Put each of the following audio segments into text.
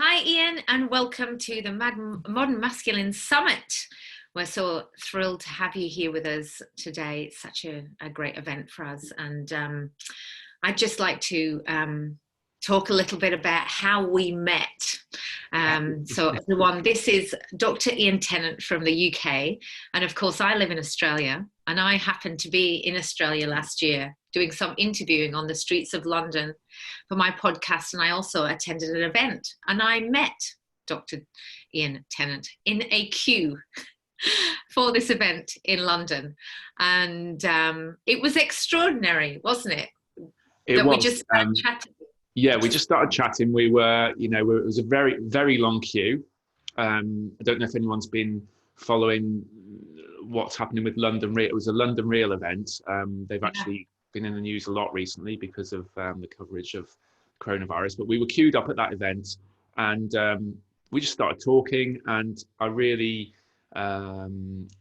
Hi, Ian, and welcome to the Modern Masculine Summit. We're so thrilled to have you here with us today. It's such a great event for us. And I'd just like to talk a little bit about how we met. So everyone, this is Dr. Ian Tennant from the UK. And of course, I live in Australia. And I happened to be in Australia last year doing some interviewing on the streets of London for my podcast. And I also attended an event. And I met Dr. Ian Tennant in a queue for this event in London. And it was extraordinary, wasn't it? It was. We just chatted. Yeah, we just started chatting. We were, it was a very, very long queue. I don't know if anyone's been following what's happening with London Real. It was a London Real event. They've actually been in the news a lot recently because of the coverage of coronavirus. But we were queued up at that event, and we just started talking. And I really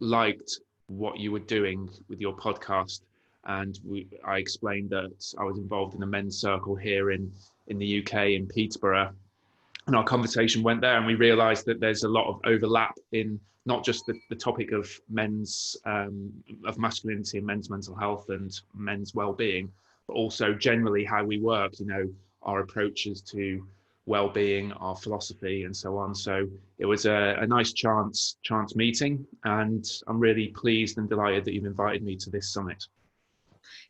liked what you were doing with your podcast. And I explained that I was involved in a men's circle here in the UK, in Peterborough. And our conversation went there, and we realised that there's a lot of overlap in not just the topic of of masculinity and men's mental health and men's well-being, but also generally how we work, our approaches to well-being, our philosophy, and so on. So it was a nice chance meeting, and I'm really pleased and delighted that you've invited me to this summit.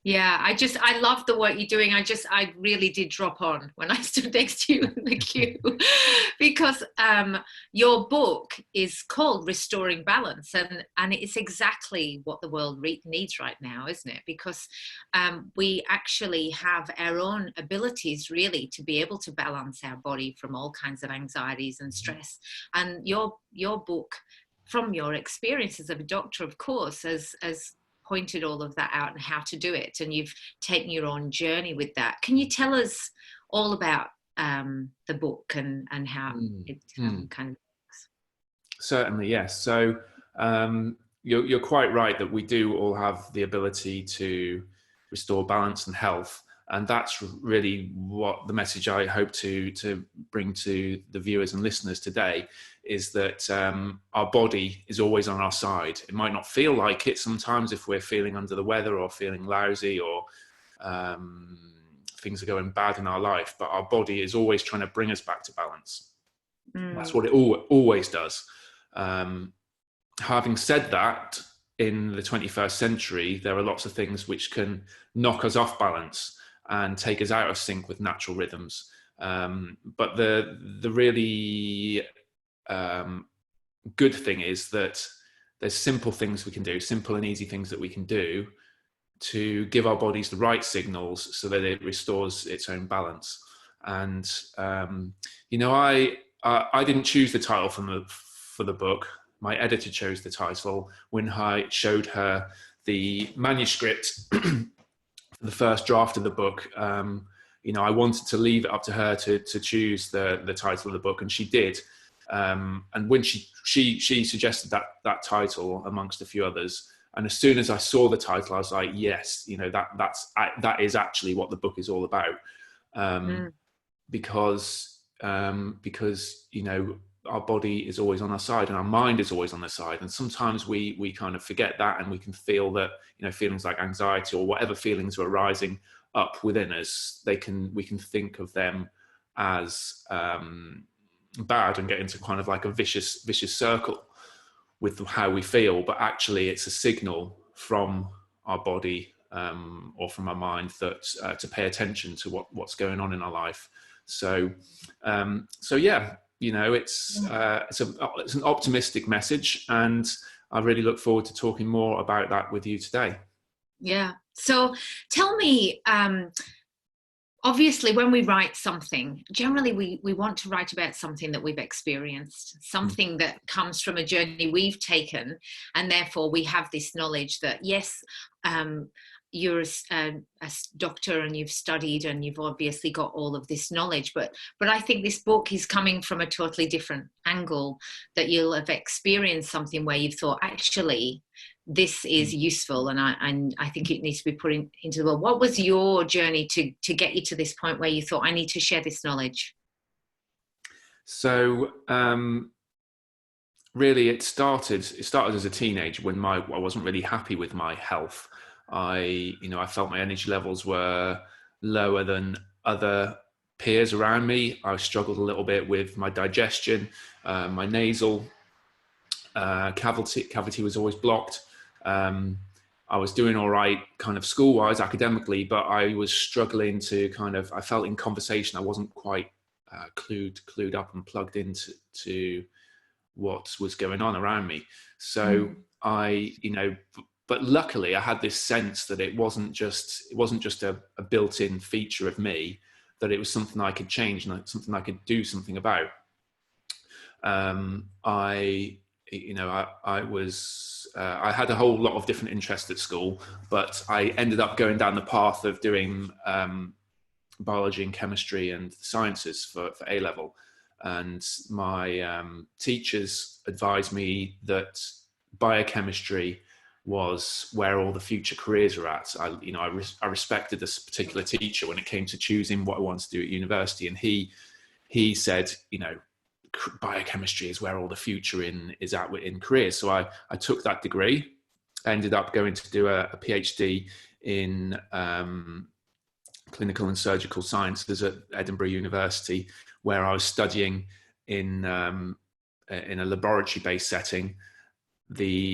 Yeah, I love the work you're doing. I really did drop on when I stood next to you in the queue because your book is called Restoring Balance, and it's exactly what the world needs right now, isn't it? Because we actually have our own abilities really to be able to balance our body from all kinds of anxieties and stress. And your book, from your experiences of a doctor, of course, as pointed all of that out and how to do it, and you've taken your own journey with that. Can you tell us all about the book and how it kind of works? Certainly, yes. So you're quite right that we do all have the ability to restore balance and health, and that's really what the message I hope to bring to the viewers and listeners today is that our body is always on our side. It might not feel like it sometimes if we're feeling under the weather or feeling lousy or things are going bad in our life, but our body is always trying to bring us back to balance. That's what it always does. Having said that, in the 21st century, there are lots of things which can knock us off balance and take us out of sync with natural rhythms. But the really good thing is that there's simple things we can do, simple and easy things that we can do to give our bodies the right signals so that it restores its own balance. And I didn't choose the title for the book. My editor chose the title when I showed her the manuscript. The first draft of the book. I wanted to leave it up to her to choose the title of the book, and she did. And when she suggested that title amongst a few others, and as soon as I saw the title, I was like, yes, that is actually what the book is all about. Because our body is always on our side and our mind is always on their side. And sometimes we kind of forget that, and we can feel that, feelings like anxiety or whatever feelings are rising up within us, we can think of them as bad and get into kind of like a vicious circle with how we feel. But actually it's a signal from our body or from our mind that to pay attention to what's going on in our life. So yeah. It's an optimistic message, and I really look forward to talking more about that with you today. Yeah. So tell me, obviously when we write something, generally we want to write about something that we've experienced, something that comes from a journey we've taken, and therefore we have this knowledge that, yes, you're a doctor and you've studied and you've obviously got all of this knowledge, but I think this book is coming from a totally different angle, that you'll have experienced something where you've thought, actually, this is useful, and I think it needs to be put into the world. What was your journey to get you to this point where you thought, I need to share this knowledge? So really, it started as a teenager when I wasn't really happy with my health. I felt my energy levels were lower than other peers around me. I struggled a little bit with my digestion. My nasal cavity was always blocked. I was doing all right kind of school-wise, academically, but I was struggling to I felt in conversation I wasn't quite clued up and plugged into what was going on around me. So but luckily I had this sense that it wasn't just a built-in feature of me, that it was something I could change and something I could do something about. I had a whole lot of different interests at school, but I ended up going down the path of doing biology and chemistry and sciences for A level. And my teachers advised me that biochemistry was where all the future careers are at. I respected this particular teacher when it came to choosing what I wanted to do at university, and he said, biochemistry is where all the future is at in careers. So I took that degree. I ended up going to do a PhD in clinical and surgical sciences at Edinburgh University, where I was studying in a laboratory-based setting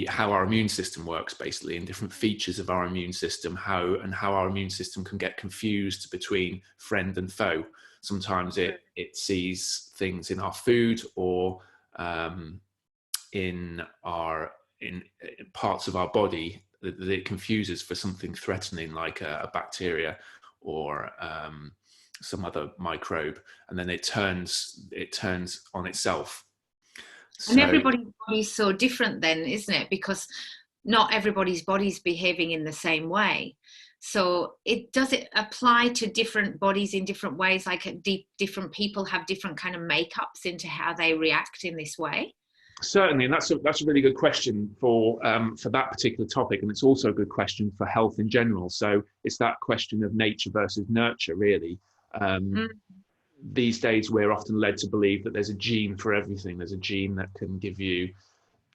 how our immune system works, basically, and different features of our immune system, how our immune system can get confused between friend and foe. Sometimes it sees things in our food or in parts of our body that it confuses for something threatening, like a bacteria or some other microbe, and then it turns on itself. And everybody's body's so different then, isn't it? Because not everybody's body's behaving in the same way. So does it apply to different bodies in different ways? Like different people have different kind of makeups into how they react in this way? Certainly, and that's a really good question for that particular topic, and it's also a good question for health in general. So it's that question of nature versus nurture, really. These days, we're often led to believe that there's a gene for everything. There's a gene that can give you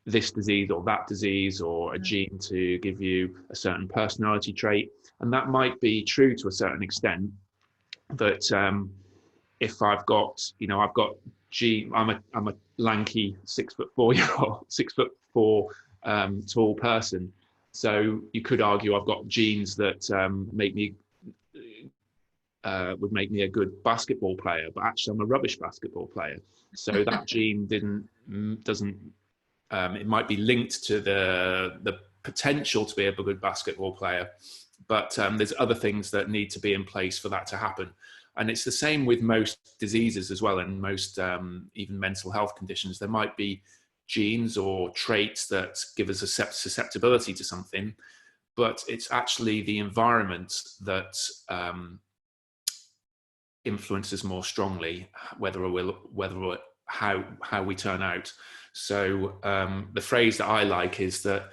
this disease or that disease, or a gene to give you a certain personality trait, and that might be true to a certain extent. That if I've got gene, I'm a lanky 6'4" 6'4" tall person, so you could argue I've got genes that would make me a good basketball player, but actually I'm a rubbish basketball player. So that gene doesn't. It might be linked to the potential to be a good basketball player, but there's other things that need to be in place for that to happen. And it's the same with most diseases as well, and most even mental health conditions. There might be genes or traits that give us a susceptibility to something, but it's actually the environment that influences more strongly how we turn out. So the phrase that I like is that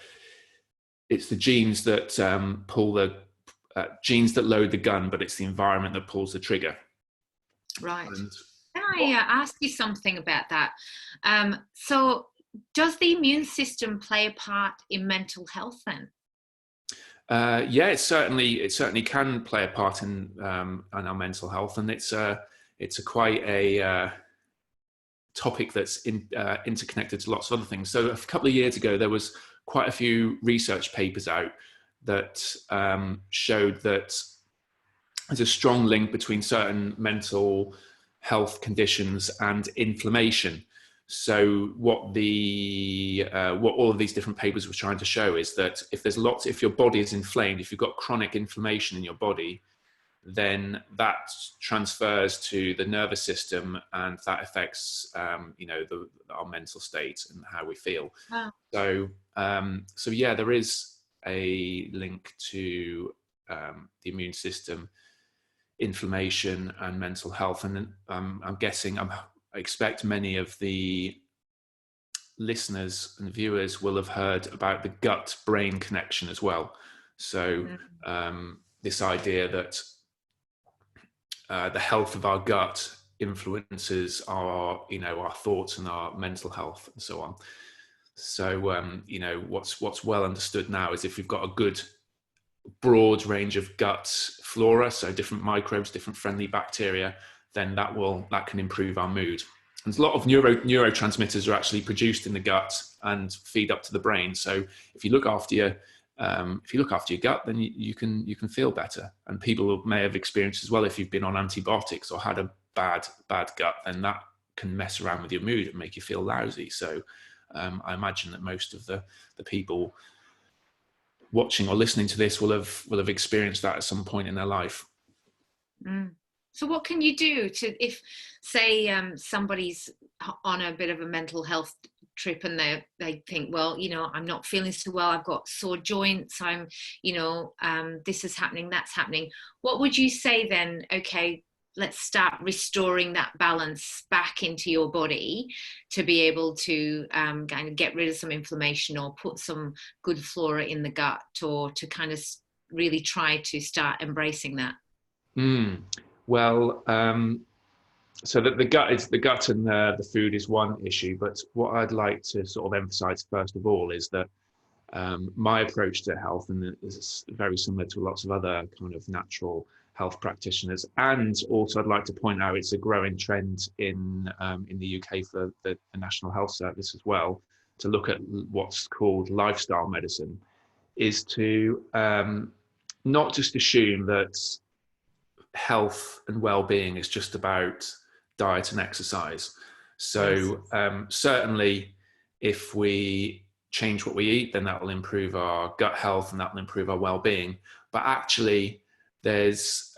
it's the genes that pull the genes that load the gun, but it's the environment that pulls the trigger. Right. Can I ask you something about that? So does the immune system play a part in mental health then? Yeah, it certainly can play a part in our mental health, and it's quite a topic that's interconnected to lots of other things. So a couple of years ago, there was quite a few research papers out that showed that there's a strong link between certain mental health conditions and inflammation. So what all of these different papers were trying to show is that if your body is inflamed, if you've got chronic inflammation in your body, then that transfers to the nervous system, and that affects our mental state and how we feel. Wow. So yeah, there is a link to the immune system, inflammation, and mental health. And I'm guessing, I expect many of the listeners and viewers will have heard about the gut-brain connection as well. So this idea that the health of our gut influences our, our thoughts and our mental health and so on. So, what's well understood now is if we've got a good broad range of gut flora, so different microbes, different friendly bacteria, then that can improve our mood. And a lot of neurotransmitters are actually produced in the gut and feed up to the brain. So if you look after your gut, then you can feel better. And people may have experienced as well, if you've been on antibiotics or had a bad gut, then that can mess around with your mood and make you feel lousy. So I imagine that most of the people watching or listening to this will have experienced that at some point in their life. So what can you do if say somebody's on a bit of a mental health trip and they think, well, I'm not feeling so well, I've got sore joints, I'm this is happening, that's happening. What would you say then? Okay, let's start restoring that balance back into your body to be able to kind of get rid of some inflammation or put some good flora in the gut, or to kind of really try to start embracing that. Well, so that the gut and the food is one issue, but what I'd like to sort of emphasize first of all is that my approach to health, and is very similar to lots of other kind of natural health practitioners, and also I'd like to point out it's a growing trend in the UK for the National Health Service as well, to look at what's called lifestyle medicine, is to not just assume that health and well-being is just about diet and exercise. So certainly if we change what we eat, then that will improve our gut health and that will improve our well-being. But actually there's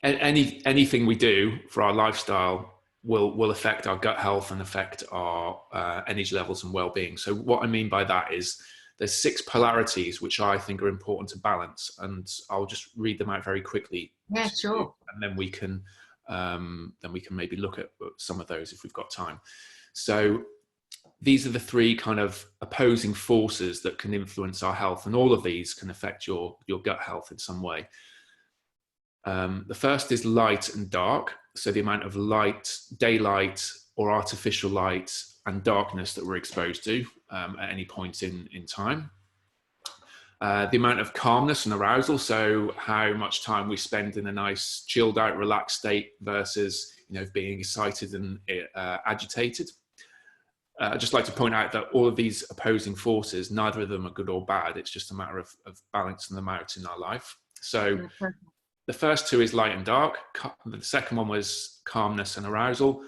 anything we do for our lifestyle will affect our gut health and affect our energy levels and well-being. So what I mean by that is there's 6 polarities which I think are important to balance, and I'll just read them out very quickly. Yeah, sure. And then we can maybe look at some of those if we've got time. So these are the 3 kind of opposing forces that can influence our health, and all of these can affect your gut health in some way. The first is light and dark. So the amount of light, daylight or artificial light, and darkness that we're exposed to at any point in time. The amount of calmness and arousal, so how much time we spend in a nice chilled out, relaxed state versus being excited and agitated. I'd just like to point out that all of these opposing forces, neither of them are good or bad. It's just a matter of balancing them out in our life. So the first 2 is light and dark. The second one was calmness and arousal.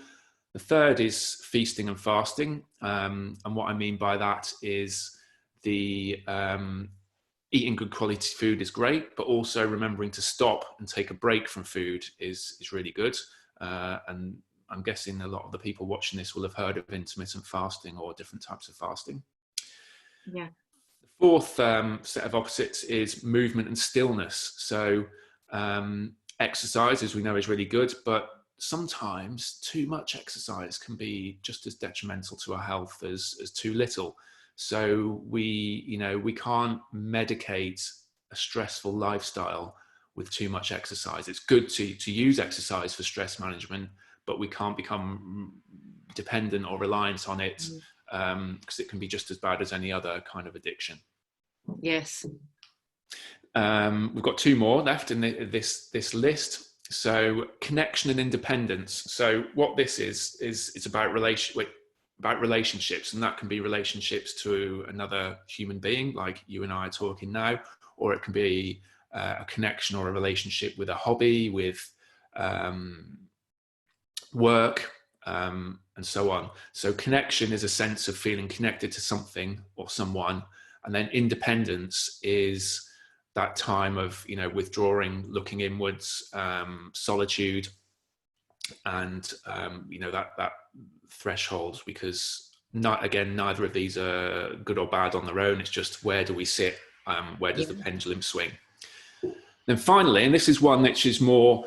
The third is feasting and fasting. And what I mean by that is the eating good quality food is great, but also remembering to stop and take a break from food is really good. And I'm guessing a lot of the people watching this will have heard of intermittent fasting or different types of fasting. Yeah. The fourth set of opposites is movement and stillness. So exercise, as we know, is really good, but sometimes too much exercise can be just as detrimental to our health as too little. So we can't medicate a stressful lifestyle with too much exercise. It's good to use exercise for stress management, but we can't become dependent or reliant on it, because it can be just as bad as any other kind of addiction. Yes. We've got 2 more left in this list. So connection and independence. So what this is it's about relationships, and that can be relationships to another human being like you and I are talking now, or it can be a connection or a relationship with a hobby, with work, and so on. So connection is a sense of feeling connected to something or someone, and then independence is that time of withdrawing, looking inwards, solitude, and that threshold, because neither of these are good or bad on their own. It's just, where do we sit? Where does the pendulum swing? Then finally, and this is one which is more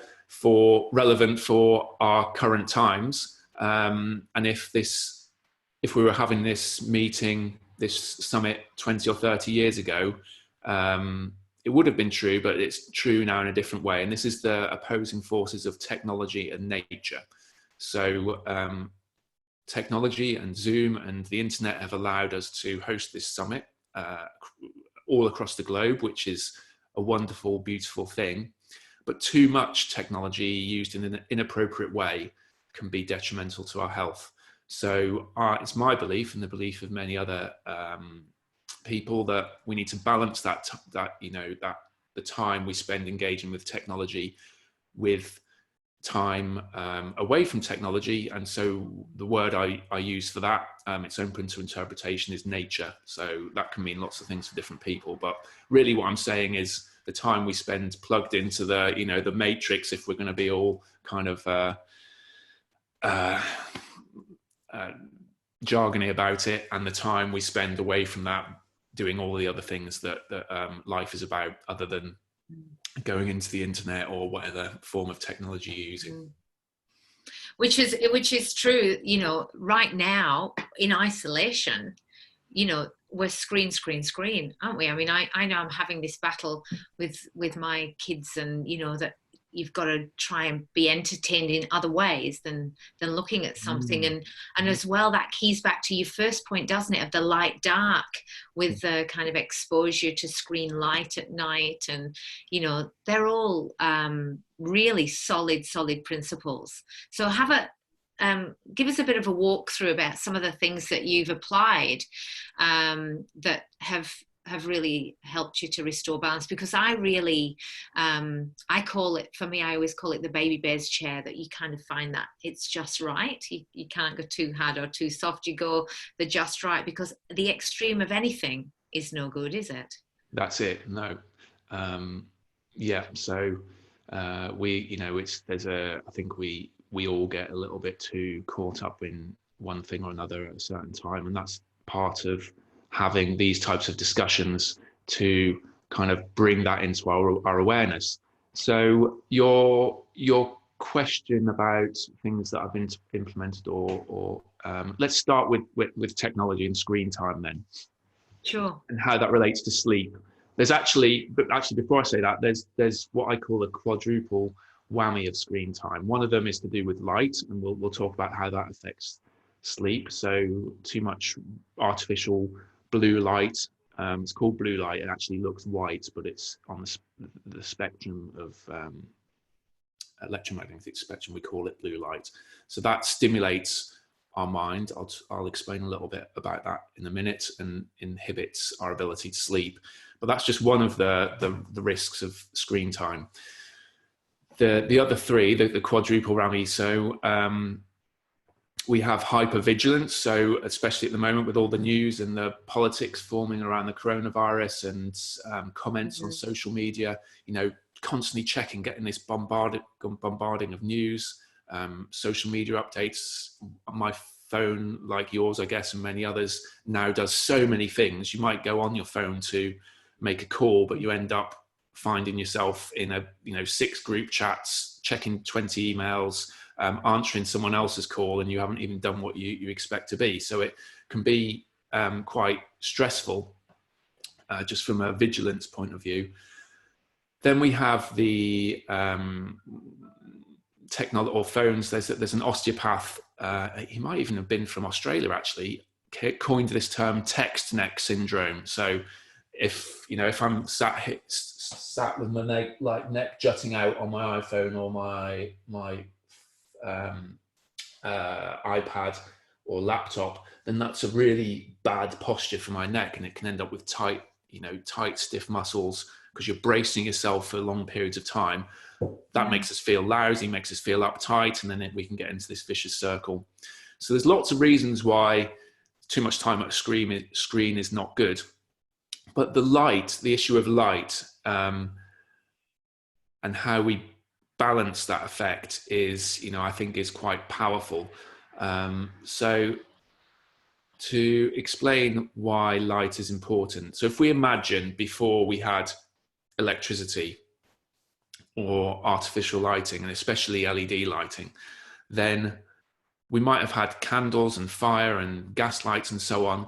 relevant for our current times, and if we were having this meeting, this summit 20 or 30 years ago, it would have been true, but it's true now in a different way. And this is the opposing forces of technology and nature. So technology and Zoom and the internet have allowed us to host this summit all across the globe, which is a wonderful, beautiful thing. But too much technology used in an inappropriate way can be detrimental to our health. So it's my belief, and the belief of many other people, that we need to balance that the time we spend engaging with technology with time away from technology. And so the word I use for that, it's open to interpretation, is nature. So that can mean lots of things for different people, but really what I'm saying is the time we spend plugged into the matrix, if we're going to be all kind of jargony about it, and the time we spend away from that doing all the other things that life is about, other than going into the internet or whatever form of technology you're using. Which is true, right now in isolation, we're screen, aren't we? I mean, I know I'm having this battle with my kids, and that you've got to try and be entertained in other ways than looking at something. And as well, that keys back to your first point, doesn't it, of the light dark, with the kind of exposure to screen light at night. And they're all really solid principles. So give us a bit of a walkthrough about some of the things that you've applied that have really helped you to restore balance. Because I really, I always call it the baby bear's chair, that you kind of find that it's just right. You can't go too hard or too soft. You go the just right, because the extreme of anything is no good, is it? That's it. No. Yeah. So I think we all get a little bit too caught up in one thing or another at a certain time. And that's part of having these types of discussions, to kind of bring that into our awareness. So your question about things that I've been implemented, or let's start with technology and screen time then. Sure. And how that relates to sleep. But actually before I say that, there's what I call a quadruple whammy of screen time. One of them is to do with light, and we'll talk about how that affects sleep. So too much artificial blue light, it's called blue light. It actually looks white, but it's on the spectrum of electromagnetic spectrum. We call it blue light. So that stimulates our mind. I'll explain a little bit about that in a minute, and inhibits our ability to sleep. But that's just one of the risks of screen time. The other three, the quadruple whammy. So we have hypervigilance. So especially at the moment, with all the news and the politics forming around the coronavirus, and comments on social media, constantly checking, getting this bombarding of news, social media updates. My phone, like yours, I guess, and many others, now does so many things. You might go on your phone to make a call, but you end up finding yourself in 6 group chats, checking 20 emails, answering someone else's call, and you haven't even done what you expect to be. So it can be quite stressful, just from a vigilance point of view. Then we have the technology or phones. There's an osteopath, he might even have been from Australia actually, coined this term text neck syndrome. So if I'm sat with my neck jutting out on my iPhone or my iPad or laptop, then that's a really bad posture for my neck, and it can end up with tight, stiff muscles, because you're bracing yourself for long periods of time. That makes us feel lousy, makes us feel uptight, and then we can get into this vicious circle. So there's lots of reasons why too much time at a screen is not good. But the issue of light, and how we balance that effect is, I think is quite powerful. So to explain why light is important. So if we imagine before we had electricity or artificial lighting, and especially LED lighting, then we might have had candles and fire and gas lights and so on.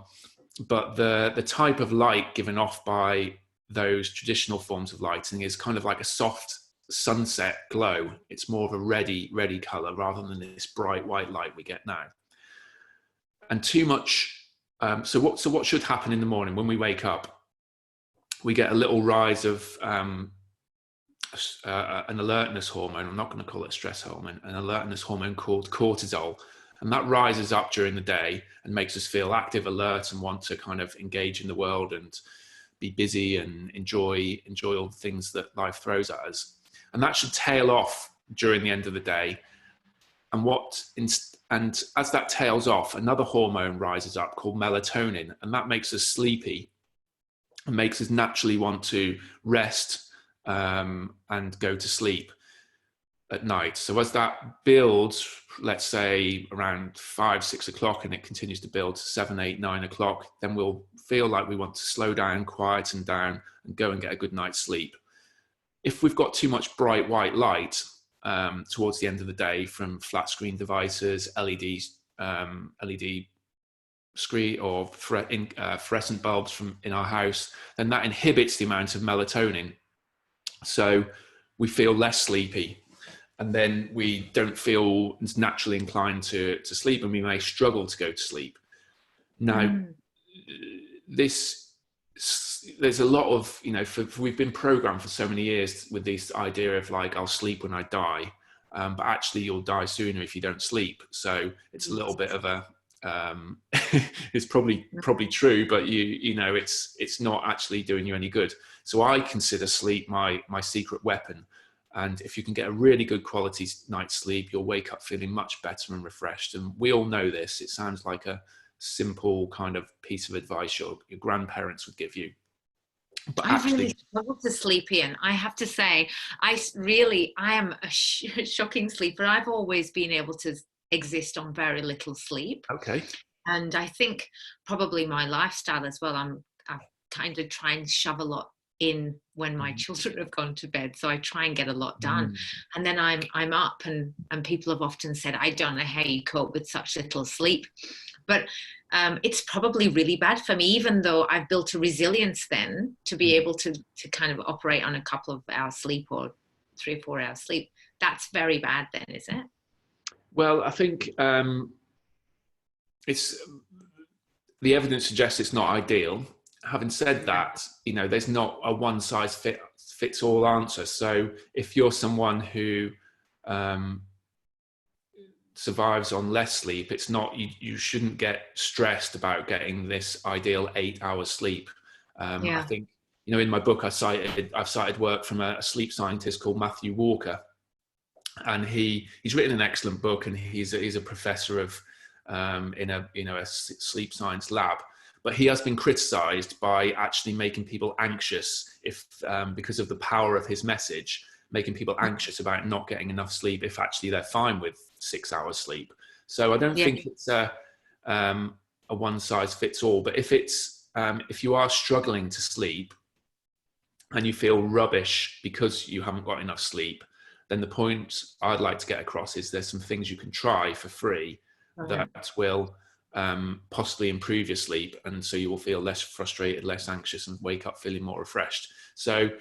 But the type of light given off by those traditional forms of lighting is kind of like a soft sunset glow. It's more of a reddy color rather than this bright white light we get now. And too much. So what should happen in the morning when we wake up? We get a little rise of an alertness hormone. I'm not going to call it a stress hormone. An alertness hormone called cortisol, and that rises up during the day and makes us feel active, alert, and want to kind of engage in the world and be busy and enjoy all the things that life throws at us. And that should tail off during the end of the day. And as that tails off, another hormone rises up called melatonin, and that makes us sleepy and makes us naturally want to rest and go to sleep at night. So as that builds, let's say around 5, 6 o'clock, and it continues to build to 7, 8, 9 o'clock, then we'll feel like we want to slow down, quieten down, and go and get a good night's sleep. If we've got too much bright white light towards the end of the day from flat screen devices, LED screen or fluorescent bulbs from in our house, then that inhibits the amount of melatonin. So we feel less sleepy, and then we don't feel as naturally inclined to sleep, and we may struggle to go to sleep. Now, there's a lot of, we've been programmed for so many years with this idea of like, I'll sleep when I die, but actually you'll die sooner if you don't sleep. So it's a little bit of a, it's probably true, but it's not actually doing you any good. So I consider sleep my secret weapon. And if you can get a really good quality night's sleep, you'll wake up feeling much better and refreshed. And we all know this. It sounds like a simple kind of piece of advice your grandparents would give you. But I really struggle to sleep, Ian. I have to say, I am a shocking sleeper. I've always been able to exist on very little sleep. Okay. And I think probably my lifestyle as well. I kind of try and shove a lot in when my children have gone to bed, so I try and get a lot done. And then I'm up, and people have often said, I don't know how you cope with such little sleep. But it's probably really bad for me, even though I've built a resilience then to be able to kind of operate on a couple of hours sleep or 3 or 4 hours sleep. That's very bad then, is it? Well, I think it's the evidence suggests it's not ideal. Having said that, there's not a one size fits all answer. So if you're someone who survives on less sleep, it's not, you shouldn't get stressed about getting this ideal 8 hours sleep. I think, in my book, I've cited work from a sleep scientist called Matthew Walker, and he's written an excellent book, and he's a professor of in a sleep science lab. But he has been criticized by actually making people anxious because of the power of his message, making people anxious about not getting enough sleep if actually they're fine with 6 hours sleep. So I don't think it's a one size fits all. But if you are struggling to sleep and you feel rubbish because you haven't got enough sleep, then the point I'd like to get across is there's some things you can try for free that will possibly improve your sleep, and so you will feel less frustrated, less anxious, and wake up feeling more refreshed. So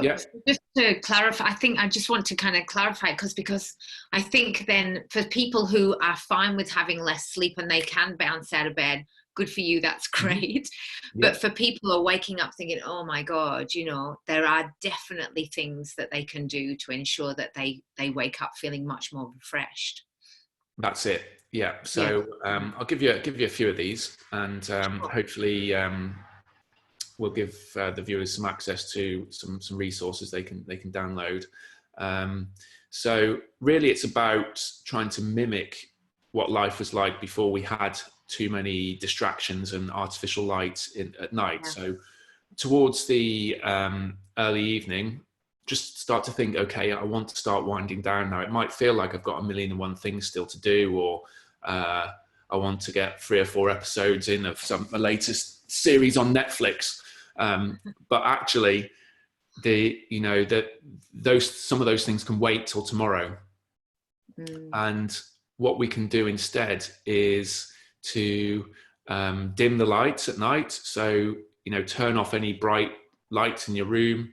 just to clarify, I think I just want to kind of clarify, because I think then for people who are fine with having less sleep and they can bounce out of bed, good for you, that's great. But for people who are waking up thinking, oh my God, there are definitely things that they can do to ensure that they wake up feeling much more refreshed. That's it. Yeah. So I'll give you a few of these, and hopefully we'll give the viewers some access to some resources they can download. So really, it's about trying to mimic what life was like before we had too many distractions and artificial light at night. So towards the early evening, just start to think, okay, I want to start winding down now. It might feel like I've got 1,000,001 things still to do, or I want to get 3 or 4 episodes in of a latest series on Netflix. But actually, some of those things can wait till tomorrow. And what we can do instead is to dim the lights at night. So turn off any bright lights in your room.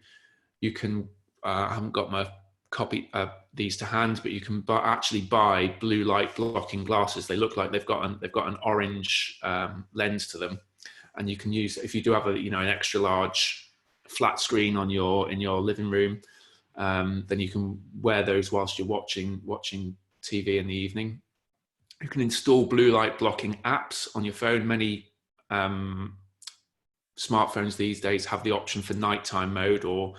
You can, I haven't got my copy these to hand, but you can actually buy blue light blocking glasses. They look like they've got an orange lens to them, and you can use, if you do have an extra large flat screen on in your living room, then you can wear those whilst you're watching TV in the evening. You can install blue light blocking apps on your phone. Many smartphones these days have the option for nighttime mode, or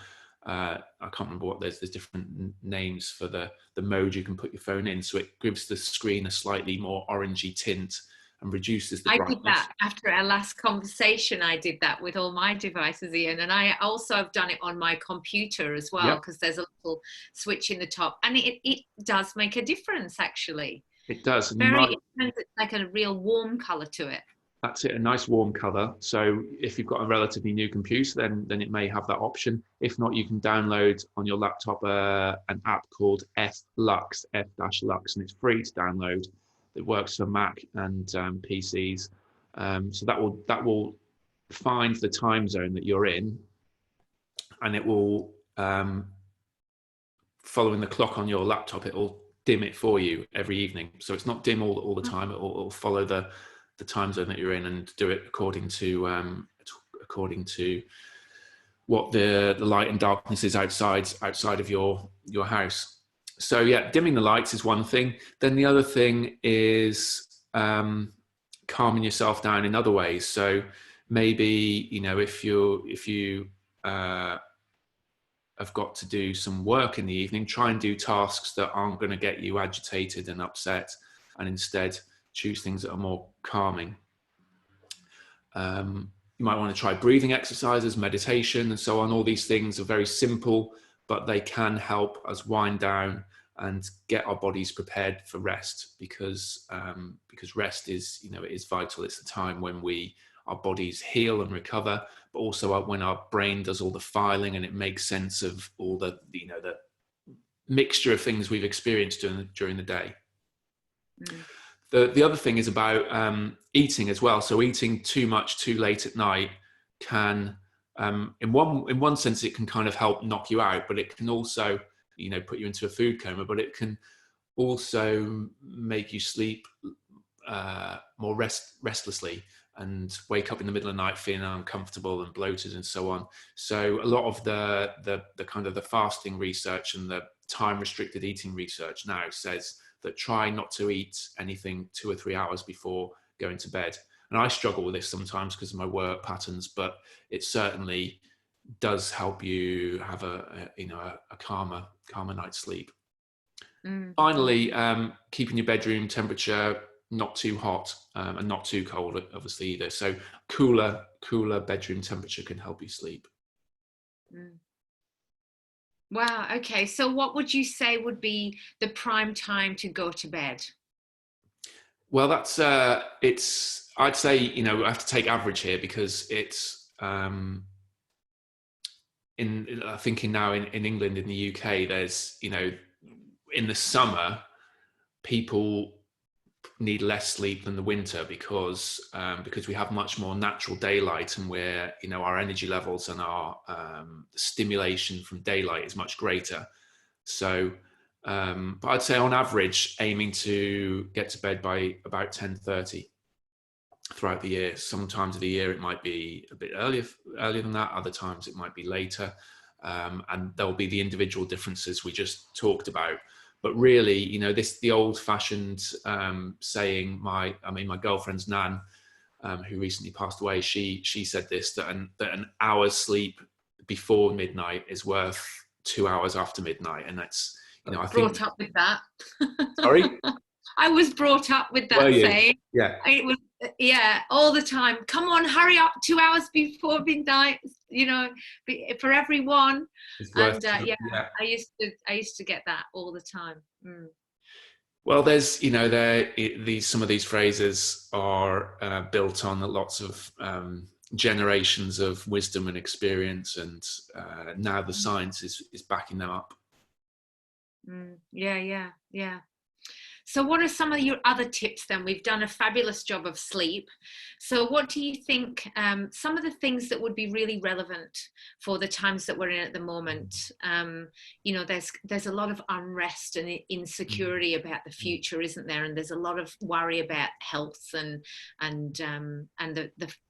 I can't remember what, there's different names for the mode you can put your phone in, so it gives the screen a slightly more orangey tint and reduces the brightness. I did that after our last conversation. I did that with all my devices, Ian, and I also have done it on my computer as well, because there's a little switch in the top, and it does make a difference, actually. It does. It's like a real warm colour to it. That's it, a nice warm colour. So if you've got a relatively new computer, then it may have that option. If not, you can download on your laptop an app called F-Lux, F-Lux, and it's free to download. It works for Mac and PCs. So that will find the time zone that you're in, and it will, following the clock on your laptop, it will dim it for you every evening. So it's not dim all the time. It will follow the time zone that you're in and do it according to what the light and darkness is outside of your house. So yeah, dimming the lights is one thing. Then the other thing is calming yourself down in other ways. So maybe, if you have got to do some work in the evening, try and do tasks that aren't going to get you agitated and upset, and instead choose things that are more calming. You might want to try breathing exercises, meditation, and so on. All these things are very simple, but they can help us wind down and get our bodies prepared for rest, because rest is, it is vital. It's the time when our bodies heal and recover, but also when our brain does all the filing and it makes sense of all the mixture of things we've experienced during the day. The other thing is about eating as well. So eating too much too late at night can, in one sense, it can kind of help knock you out, but it can also, put you into a food coma. But it can also make you sleep more restlessly and wake up in the middle of the night feeling uncomfortable and bloated and so on. So a lot of the kind of the fasting research and the time restricted eating research now says that try not to eat anything 2 or 3 hours before going to bed. And I struggle with this sometimes because of my work patterns, but it certainly does help you have a calmer night's sleep. Finally, keeping your bedroom temperature not too hot and not too cold, obviously, either. So cooler bedroom temperature can help you sleep. Wow. Okay. So what would you say would be the prime time to go to bed? Well, that's I'd say, I have to take average here, because it's I'm thinking now in England, in the UK, there's, in the summer, people need less sleep than the winter, because we have much more natural daylight, and where, our energy levels and our stimulation from daylight is much greater. So but I'd say on average aiming to get to bed by about 10:30 throughout the year. Sometimes of the year it might be a bit earlier than that, other times it might be later, and there'll be the individual differences we just talked about. But really, the old-fashioned saying, my girlfriend's nan, who recently passed away, she said this, that an hour's sleep before midnight is worth 2 hours after midnight. And that's, I think... Brought up with that. Sorry? I was brought up with that saying. Yeah. It was, all the time. Come on, hurry up! 2 hours before midnight. For everyone. And I used to get that all the time. Well, there's, some of these phrases are built on lots of generations of wisdom and experience, and now the science is backing them up. Yeah. So what are some of your other tips then? We've done a fabulous job of sleep. So what do you think, some of the things that would be really relevant for the times that we're in at the moment? You know, there's a lot of unrest and insecurity about the future, isn't there? And there's a lot of worry about health and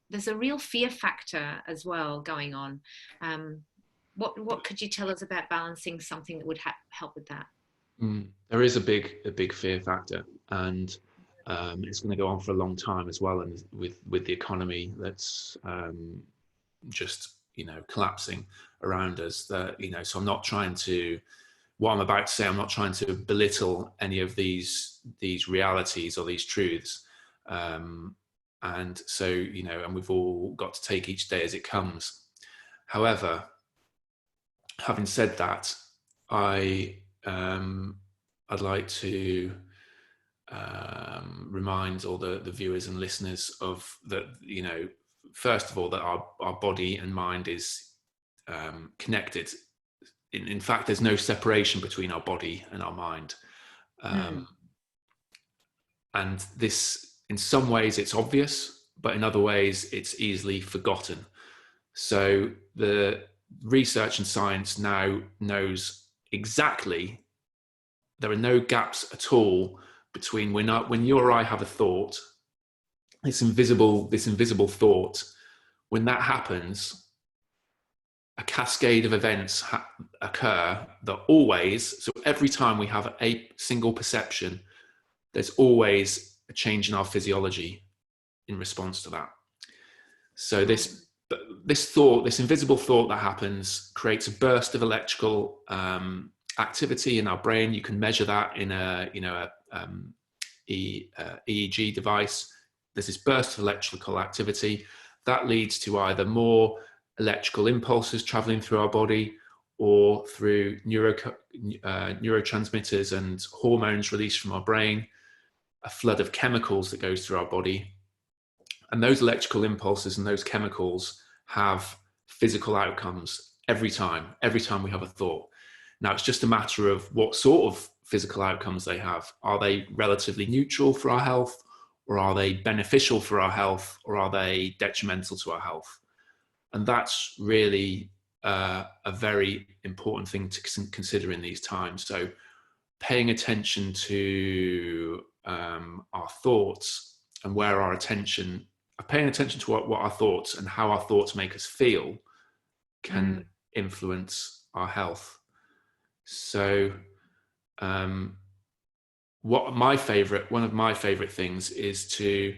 there's a real fear factor as well going on. What could you tell us about balancing something that would help with that? There is a big fear factor, and it's going to go on for a long time as well. And with the economy that's just collapsing around us, that so I'm not trying to. What I'm about to say, I'm not trying to belittle any of these realities or these truths. And so and we've all got to take each day as it comes. However, having said that, I'd like to remind all the viewers and listeners of that, first of all, that our body and mind is connected. In fact, there's no separation between our body and our mind. And this, in some ways, it's obvious, but in other ways, it's easily forgotten. So the research and science now knows exactly. There are no gaps at all between when you or I have a thought, this invisible thought. When that happens, a cascade of events occur that always. So every time we have a single perception, there's always a change in our physiology in response to that. So this thought, this invisible thought that happens, creates a burst of electrical activity in our brain. You can measure that in a EEG device. There's this burst of electrical activity that leads to either more electrical impulses traveling through our body, or through neurotransmitters and hormones released from our brain, a flood of chemicals that goes through our body. And those electrical impulses and those chemicals have physical outcomes every time we have a thought. Now, it's just a matter of what sort of physical outcomes they have. Are they relatively neutral for our health, or are they beneficial for our health, or are they detrimental to our health? And that's really a very important thing to consider in these times. So paying attention to our thoughts and where our attention, paying attention to what our thoughts and how our thoughts make us feel can influence our health. So one of my favorite things is to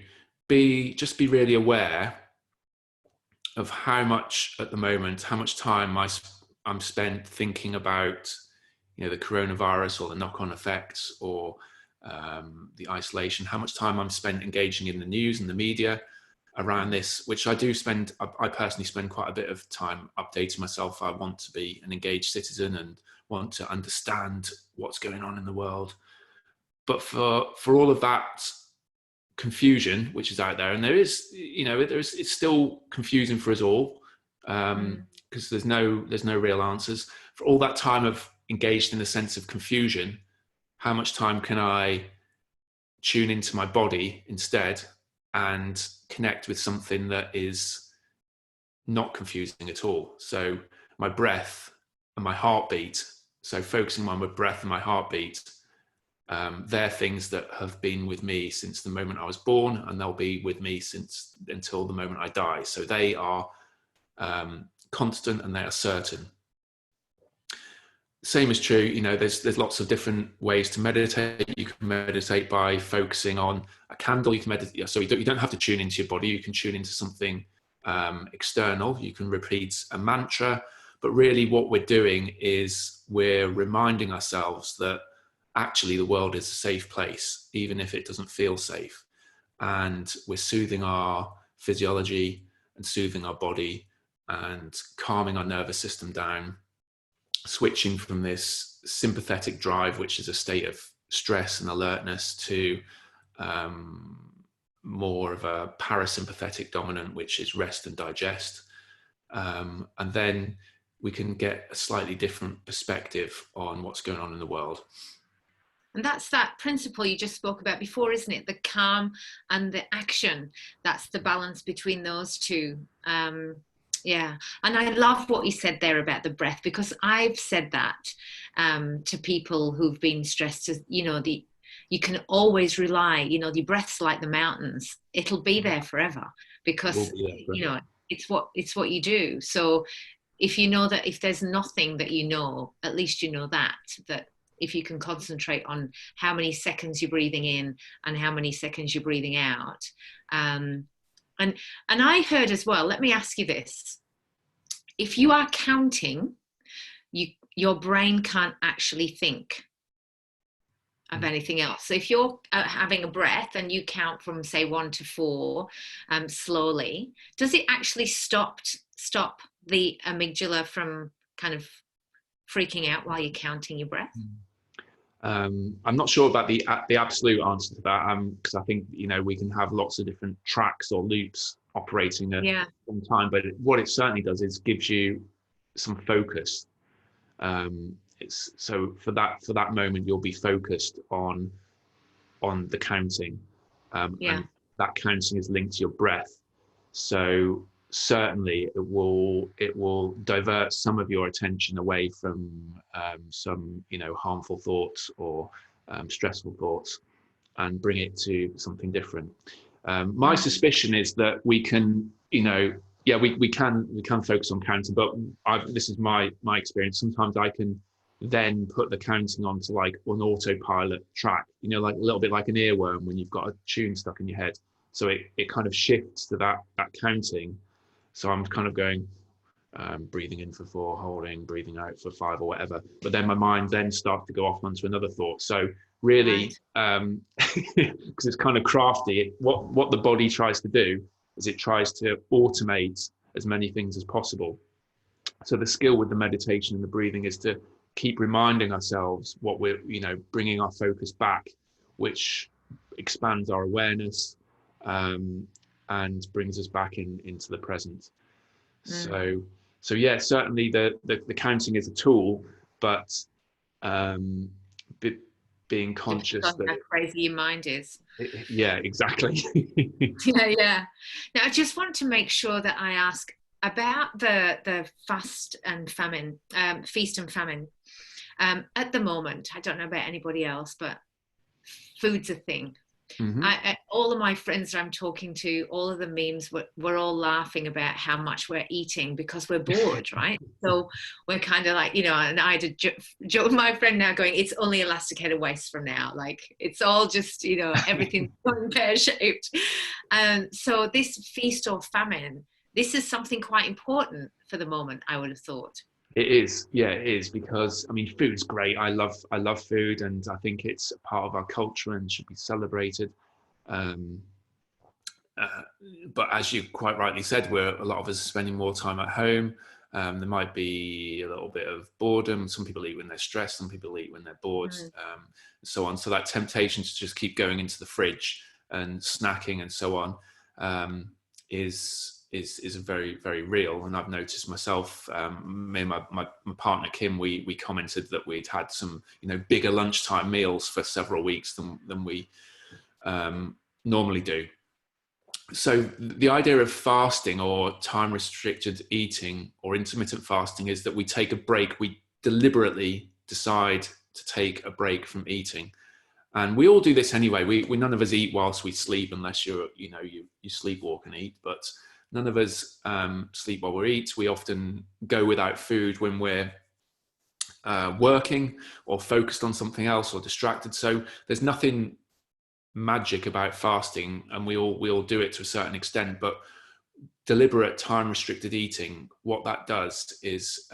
be really aware of how much time I'm spent thinking about the coronavirus or the knock-on effects, or the isolation, how much time I'm spent engaging in the news and the media around this, which I personally spend quite a bit of time updating myself. I want to be an engaged citizen and want to understand what's going on in the world. But for all of that confusion which is out there, and it's still confusing for us all, because there's no real answers. For all that time of engaged in a sense of confusion, how much time can I tune into my body instead and connect with something that is not confusing at all? So my breath and my heartbeat. So focusing on my breath and my heartbeat, they're things that have been with me since the moment I was born, and they'll be with me until the moment I die. So they are constant and they are certain. Same is true, there's lots of different ways to meditate. You can meditate by focusing on a candle. You can meditate, so you don't have to tune into your body. You can tune into something external. You can repeat a mantra, but really what we're doing is we're reminding ourselves that actually the world is a safe place, even if it doesn't feel safe. And we're soothing our physiology and soothing our body and calming our nervous system down, switching from this sympathetic drive, which is a state of stress and alertness, to more of a parasympathetic dominant, which is rest and digest. And then we can get a slightly different perspective on what's going on in the world. And that's that principle you just spoke about before, isn't it? The calm and the action. That's the balance between those two. Yeah. And I love what you said there about the breath, because I've said that to people who've been stressed, as you know, you can always rely, you know, the breath's like the mountains. It'll be there forever, It will because, be there you forever. know, it's what you do. So if you know that, if there's nothing that you know, at least you know that if you can concentrate on how many seconds you're breathing in and how many seconds you're breathing out. Um, and I heard as well, let me ask you this. If you are counting, your brain can't actually think of anything else. So if you're having a breath and you count from, say, 1 to 4 slowly, does it actually stop the amygdala from kind of freaking out while you're counting your breath? I'm not sure about the absolute answer to that, because I think, you know, we can have lots of different tracks or loops operating at Yeah, one time, but what it certainly does is gives you some focus. It's so for that moment you'll be focused on the counting, yeah. and that counting is linked to your breath. So certainly it will divert some of your attention away from some, you know, harmful thoughts or stressful thoughts, and bring it to something different. My Mm. suspicion is that we can, you know, yeah, we can focus on counting, but this is my experience. Sometimes I can then put the counting onto like an autopilot track, you know, like a little bit like an earworm when you've got a tune stuck in your head. So it kind of shifts to that counting. So I'm kind of going, breathing in for 4, holding, breathing out for 5 or whatever. But then my mind then starts to go off onto another thought. So Right. really, because it's kind of crafty, what the body tries to do is it tries to automate as many things as possible. So the skill with the meditation and the breathing is to keep reminding ourselves what we're, you know, bringing our focus back, which expands our awareness, um, and brings us back into the present. Mm. So, so yeah, certainly the counting is a tool, but um, be, being Depends conscious on that how crazy your mind is. yeah, exactly. Yeah, yeah. Now, I just want to make sure that I ask about the fast and famine, feast and famine. At the moment, I don't know about anybody else, but food's a thing. Hmm. All of my friends that I'm talking to, all of the memes, we're all laughing about how much we're eating because we're bored, right? So we're kind of like, you know, and I had a joke with my friend now going, it's only elasticated waist from now. Like it's all just, you know, everything's going pear shaped. So this feast or famine, this is something quite important for the moment, I would have thought. It is, yeah, it is, because I mean, food's great. I love food, and I think it's a part of our culture and should be celebrated. Um, uh, but as you quite rightly said, a lot of us are spending more time at home. There might be a little bit of boredom. Some people eat when they're stressed. Some people eat when they're bored, Mm, and so on. So that temptation to just keep going into the fridge and snacking and so on, is very, very real. And I've noticed myself. Me and my partner Kim, we commented that we'd had some, you know, bigger lunchtime meals for several weeks than we normally do. So the idea of fasting or time restricted eating or intermittent fasting is that we take a break. We deliberately decide to take a break from eating, and we all do this anyway. We none of us eat whilst we sleep, unless you sleepwalk and eat. But none of us sleep while we eat. We often go without food when we're working or focused on something else or distracted. So there's nothing magic about fasting, and we all do it to a certain extent. But deliberate time restricted eating, what that does is,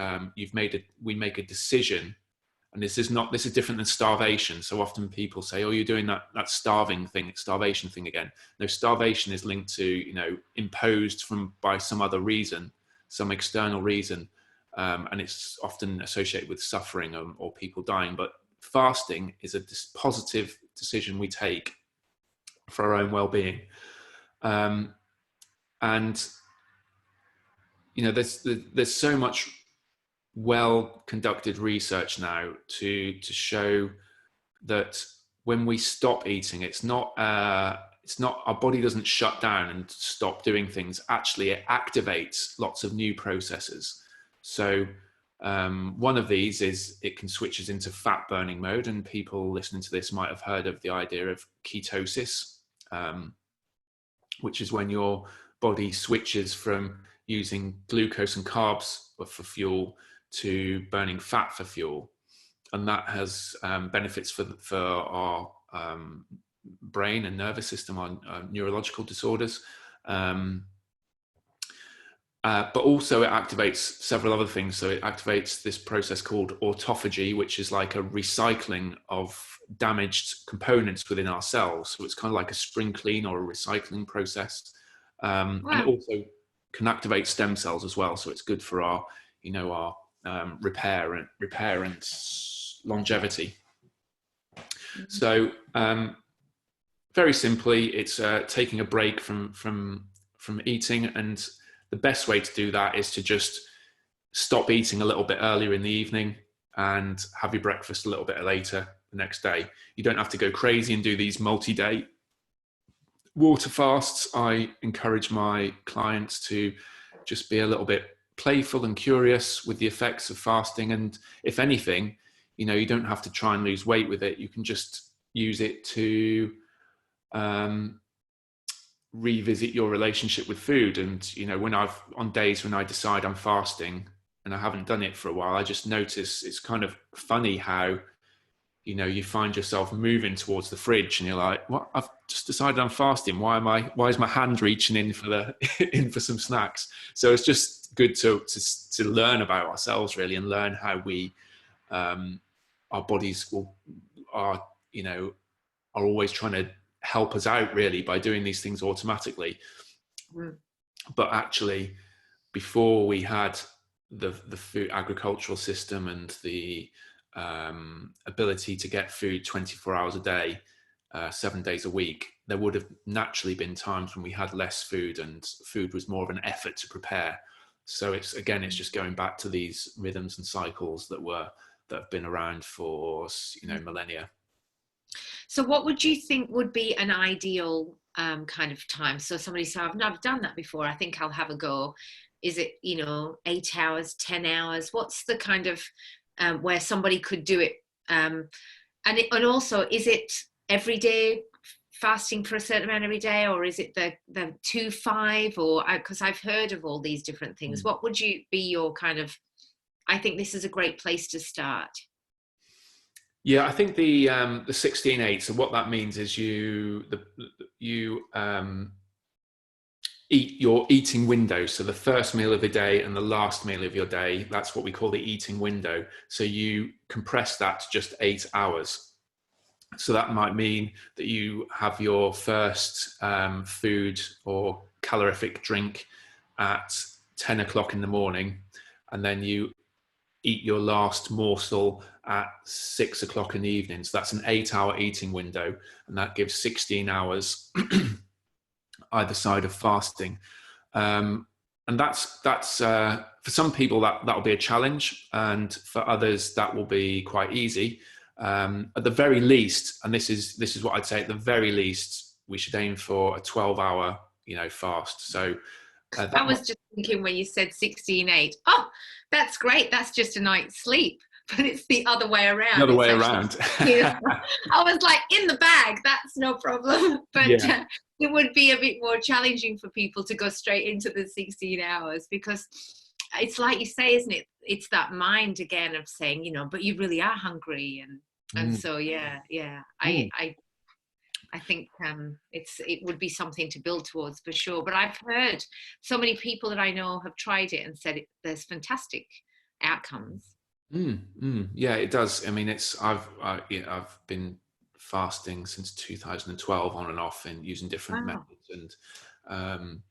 we make a decision. And this is different than starvation. So often people say, oh, you're doing that starvation thing again. No, starvation is linked to, you know, imposed by some other reason, some external reason, and it's often associated with suffering, or people dying. But fasting is a positive decision we take for our own well-being. Um, and you know, there's so much well conducted research now to show that when we stop eating, it's not our body doesn't shut down and stop doing things. Actually, it activates lots of new processes. So one of these is it can switch us into fat burning mode, and people listening to this might have heard of the idea of ketosis, which is when your body switches from using glucose and carbs for fuel to burning fat for fuel. And that has benefits for our brain and nervous system, on neurological disorders. But also it activates several other things. So it activates this process called autophagy, which is like a recycling of damaged components within our cells. So it's kind of like a spring clean or a recycling process. Wow. And it also can activate stem cells as well. So it's good for our repair and longevity. Mm-hmm. So very simply, it's taking a break from eating, and the best way to do that is to just stop eating a little bit earlier in the evening and have your breakfast a little bit later the next day. You don't have to go crazy and do these multi-day water fasts. I encourage my clients to just be a little bit playful and curious with the effects of fasting. And if anything, you don't have to try and lose weight with it. You can just use it to revisit your relationship with food. And on days when I decide I'm fasting and I haven't done it for a while, I just notice it's kind of funny how you find yourself moving towards the fridge and you're like, what, I've just decided I'm fasting, why is my hand reaching in for some snacks? So it's just good to learn about ourselves, really, and learn how we our bodies are always trying to help us out, really, by doing these things automatically. But actually, before we had the food agricultural system and the ability to get food 24 hours a day, 7 days a week, there would have naturally been times when we had less food and food was more of an effort to prepare. So it's just going back to these rhythms and cycles that have been around for millennia. So what would you think would be an ideal kind of time? So somebody said, I've never done that before, I think I'll have a go. Is it 8 hours, 10 hours? What's the kind of where somebody could do it? And also, is it every day fasting for a certain amount every day, or is it the 2-5? Or because I've heard of all these different things. What would you be your kind of? I think this is a great place to start. Yeah, I think the 16-8. So what that means is you eat your eating window. So the first meal of the day and the last meal of your day, that's what we call the eating window. So you compress that to just 8 hours. So that might mean that you have your first food or calorific drink at 10 o'clock in the morning, and then you eat your last morsel at 6 o'clock in the evening. So that's an 8-hour eating window, and that gives 16 hours either side of fasting. And that's for some people that'll be a challenge, and for others that will be quite easy. At the very least, and this is what I'd say, at the very least, we should aim for a 12-hour fast. So I was just thinking when you said 16-8, oh, that's great, that's just a night's sleep. But it's the other way around. The other way around. I was like, in the bag, that's no problem. But yeah. It would be a bit more challenging for people to go straight into the 16 hours, because it's like you say, isn't it? It's that mind again of saying, but you really are hungry. And so, yeah. I think it would be something to build towards for sure. But I've heard so many people that I know have tried it and said there's fantastic outcomes. Yeah, it does. I mean, I've been fasting since 2012 on and off, and using different methods, and I'm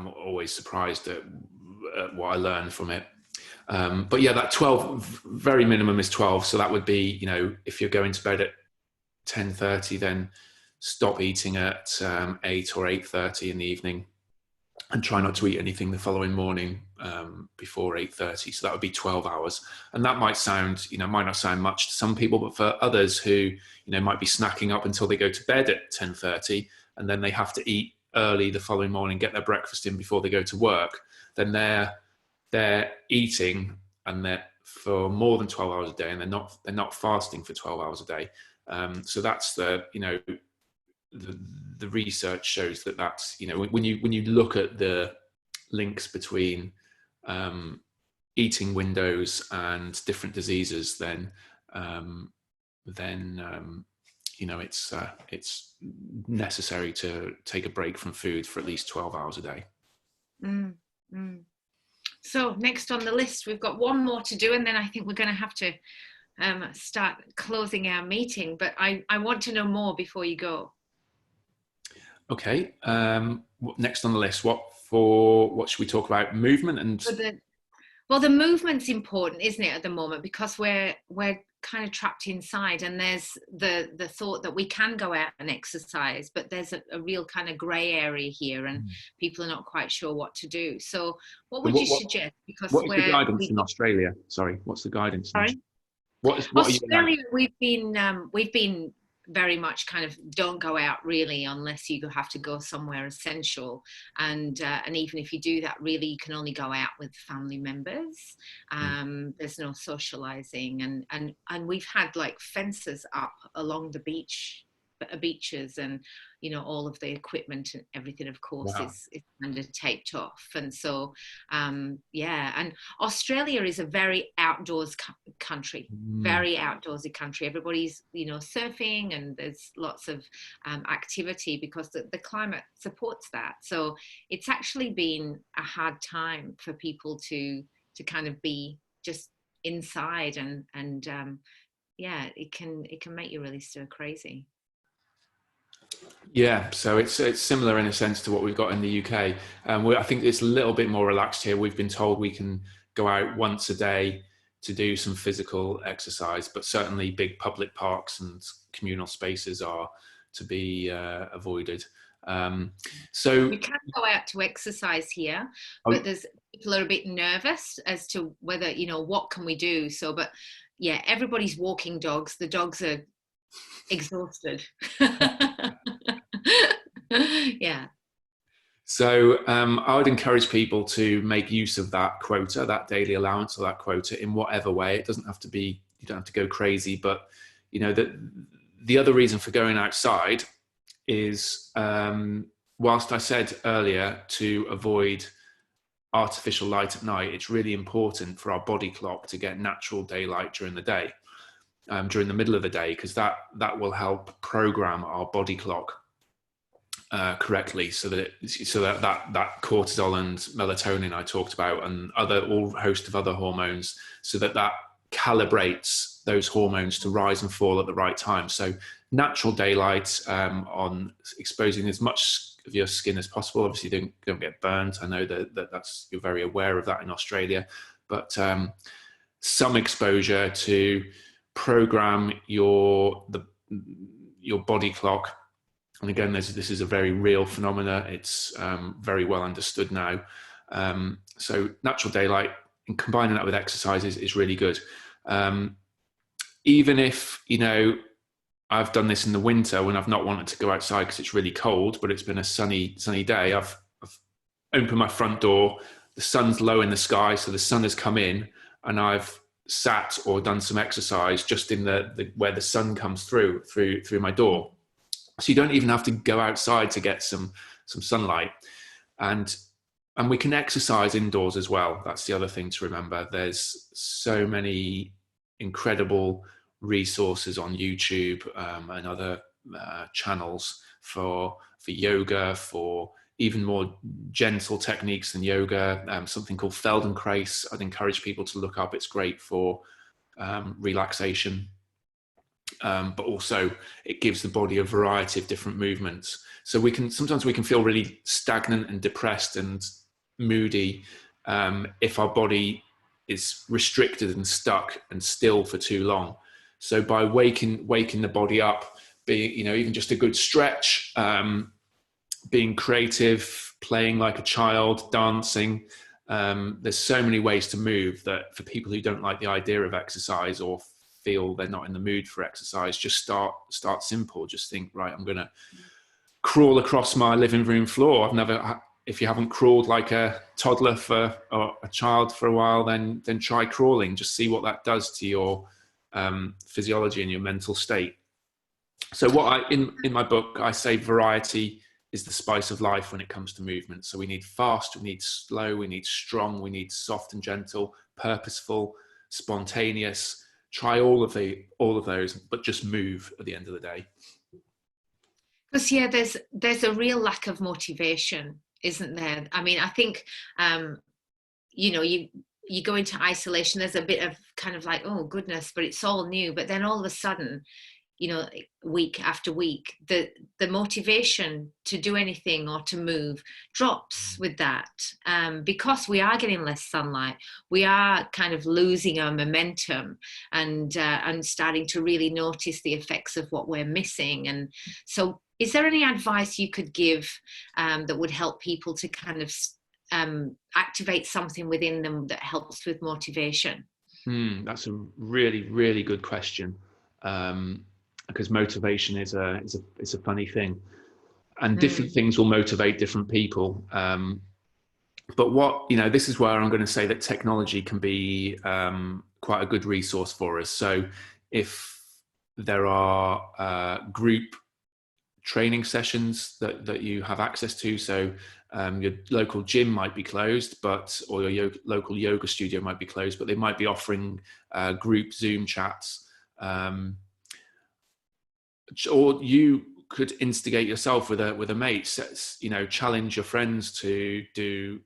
always surprised at what I learn from it. But yeah, that 12, very minimum is 12. So that would be, if you're going to bed at 10:30, then stop eating at 8 or 8:30 in the evening, and try not to eat anything the following morning before 8:30. So that would be 12 hours. And that might not sound much to some people, but for others who, might be snacking up until they go to bed at 10:30, and then they have to eat early the following morning, get their breakfast in before they go to work, then they're eating and they're for more than 12 hours a day, and they're not fasting for 12 hours a day. So that's the research shows that's, when you look at the links between eating windows and different diseases, then it's necessary to take a break from food for at least 12 hours a day. So next on the list, we've got one more to do, and then I think we're going to have to start closing our meeting, but I want to know more before you go. Okay. Next on the list, what should we talk about? Movement and... Well, the movement's important, isn't it, at the moment, because we're kind of trapped inside, and there's the thought that we can go out and exercise, but there's a real kind of grey area here, and people are not quite sure what to do. So what would you suggest? Because what is the guidance in Australia? Sorry, what's the guidance? Sorry? What Australia, we've been very much kind of don't go out really unless you have to go somewhere essential, and even if you do that, really you can only go out with family members. There's no socializing, and we've had like fences up along the beaches, and all of the equipment and everything, of course. Wow. is kind of taped off, and so and Australia is a very outdoors country, very outdoorsy country. Everybody's surfing, and there's lots of activity because the climate supports that. So it's actually been a hard time for people to kind of be just inside, and it can make you really stir crazy. Yeah, so it's similar in a sense to what we've got in the UK. I think it's a little bit more relaxed here. We've been told we can go out once a day to do some physical exercise, but certainly big public parks and communal spaces are to be avoided. So you can go out to exercise here, but there's people are a bit nervous as to whether what can we do. So, but yeah, everybody's walking dogs. The dogs are exhausted. Yeah. So I would encourage people to make use of that quota, that daily allowance, or that quota in whatever way. It doesn't have to be, you don't have to go crazy, but the other reason for going outside is, whilst I said earlier to avoid artificial light at night, it's really important for our body clock to get natural daylight during the day, during the middle of the day, because that will help program our body clock correctly, so that cortisol and melatonin I talked about, and all host of other hormones, so that calibrates those hormones to rise and fall at the right time. So natural daylight, on exposing as much of your skin as possible. Obviously, don't get burnt. I know that's you're very aware of that in Australia, but some exposure to program your body clock. And again, this is a very real phenomena. It's very well understood now. So natural daylight and combining that with exercises is really good. Even if, I've done this in the winter when I've not wanted to go outside because it's really cold, but it's been a sunny day. I've opened my front door, the sun's low in the sky, so the sun has come in, and I've sat or done some exercise just in the where the sun comes through my door. So you don't even have to go outside to get some sunlight. And we can exercise indoors as well. That's the other thing to remember. There's so many incredible resources on YouTube and other channels for yoga, for even more gentle techniques than yoga. Something called Feldenkrais I'd encourage people to look up. It's great for relaxation. But also it gives the body a variety of different movements. So sometimes we can feel really stagnant and depressed and moody if our body is restricted and stuck and still for too long. So by waking the body up, being even just a good stretch, being creative, playing like a child, dancing, There's so many ways to move that for people who don't like the idea of exercise or feel they're not in the mood for exercise, just start simple. Just think, right, I'm going to crawl across my living room floor. If you haven't crawled like a toddler or a child for a while, then try crawling. Just see what that does to your physiology and your mental state. So in my book, I say variety is the spice of life when it comes to movement. So we need fast, we need slow, we need strong, we need soft and gentle, purposeful, spontaneous. Try all of those, but just move at the end of the day. Because there's a real lack of motivation, isn't there? I mean, I think you go into isolation. There's a bit of kind of like, oh goodness, but it's all new. But then all of a sudden, week after week, the motivation to do anything or to move drops with that, because we are getting less sunlight. We are kind of losing our momentum and starting to really notice the effects of what we're missing. And so, is there any advice you could give that would help people to kind of activate something within them that helps with motivation? That's a really, really good question. Because motivation is a funny thing, and different things will motivate different people. But this is where I'm going to say that technology can be quite a good resource for us. So if there are group training sessions that you have access to, so your local gym might be closed, or your local yoga studio might be closed, but they might be offering group Zoom chats. Or you could instigate yourself with a mate. Challenge your friends to do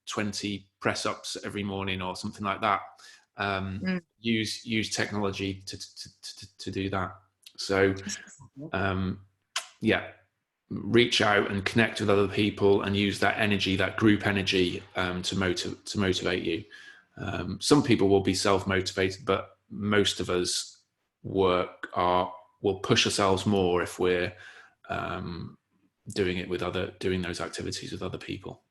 20 press ups every morning or something like that. Use technology to do that. So reach out and connect with other people and use that energy, that group energy, to motivate you. Some people will be self-motivated, but most of us will push ourselves more if we're doing those activities with other people.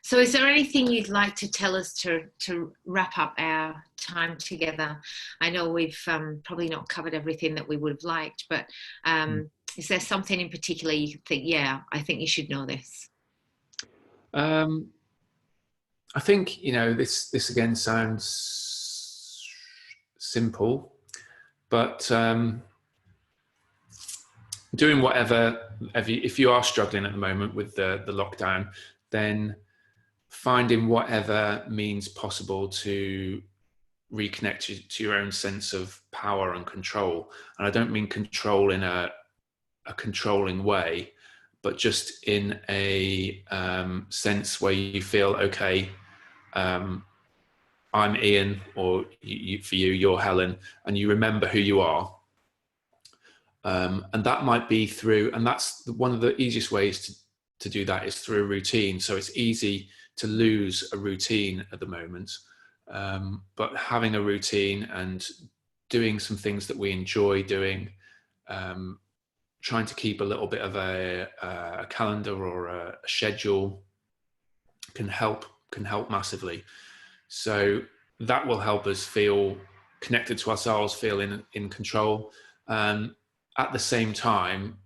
So is there anything you'd like to tell us to wrap up our time together? I know we've probably not covered everything that we would have liked, but is there something in particular you think, I think you should know this? I think, this again sounds simple, but doing whatever, if you are struggling at the moment with the lockdown, then finding whatever means possible to reconnect to your own sense of power and control. And I don't mean control in a controlling way, but just in a sense where you feel, okay, I'm Ian, or for you, you're Helen, and you remember who you are. And that might be through, and that's one of the easiest ways to do that is through a routine. So it's easy to lose a routine at the moment, but having a routine and doing some things that we enjoy doing, trying to keep a little bit of a calendar or a schedule can help massively. So that will help us feel connected to ourselves, feel in control. At the same time,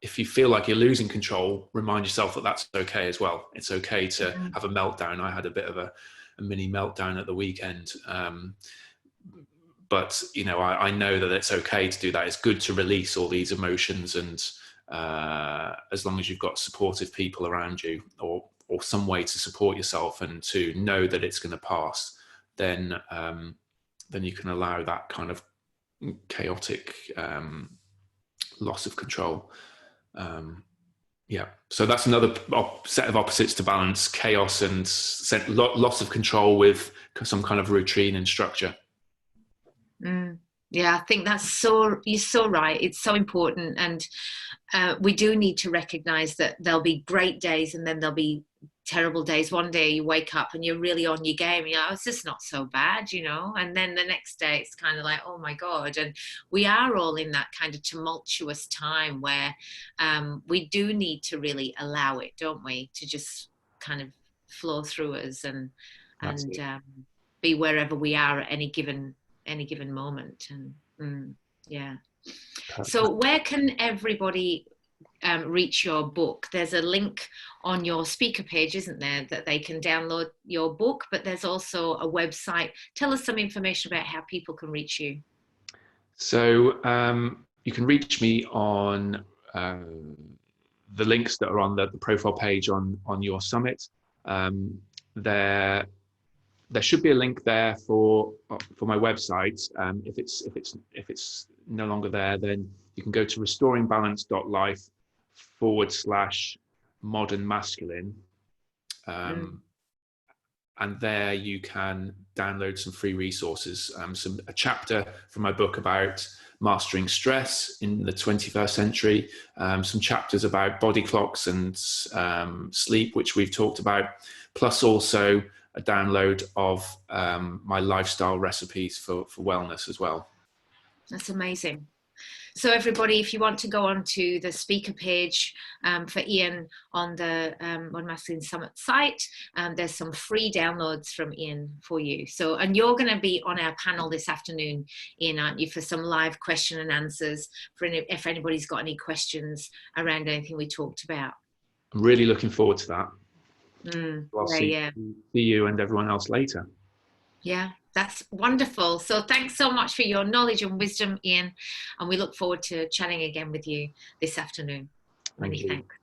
if you feel like you're losing control, remind yourself that that's okay as well. It's okay to have a meltdown. I had a bit of a mini meltdown at the weekend. But, I know that it's okay to do that. It's good to release all these emotions. And as long as you've got supportive people around you or some way to support yourself and to know that it's going to pass, then you can allow that kind of chaotic loss of control. So that's another set of opposites to balance: chaos and loss of control with some kind of routine and structure. I think you're so right. It's so important, and we do need to recognize that there'll be great days and then there'll be terrible days. One day you wake up and you're really on your game. You know, it's just not so bad, you know. And then the next day it's kind of like, oh my God. And we are all in that kind of tumultuous time where we do need to really allow it, don't we, to just kind of flow through us and be wherever we are at any given moment. And yeah. So where can everybody reach your book? There's a link on your speaker page, isn't there, that they can download your book, but there's also a website. Tell us some information about how people can reach you. So you can reach me on the links that are on the profile page on your summit. There should be a link there for my website. If it's no longer there, then you can go to restoringbalance.life/modern masculine. And there you can download some free resources, a chapter from my book about mastering stress in the 21st century, some chapters about body clocks and sleep, which we've talked about, plus also a download of my lifestyle recipes for wellness as well. That's amazing. So everybody, if you want to go onto the speaker page for Ian on the Modern Masculine Summit site, there's some free downloads from Ian for you. So, and you're going to be on our panel this afternoon, Ian, aren't you, for some live question and answers for if anybody's got any questions around anything we talked about. I'm really looking forward to that. I'll see you and everyone else later. Yeah, that's wonderful. So thanks so much for your knowledge and wisdom, Ian. And we look forward to chatting again with you this afternoon. Many thanks.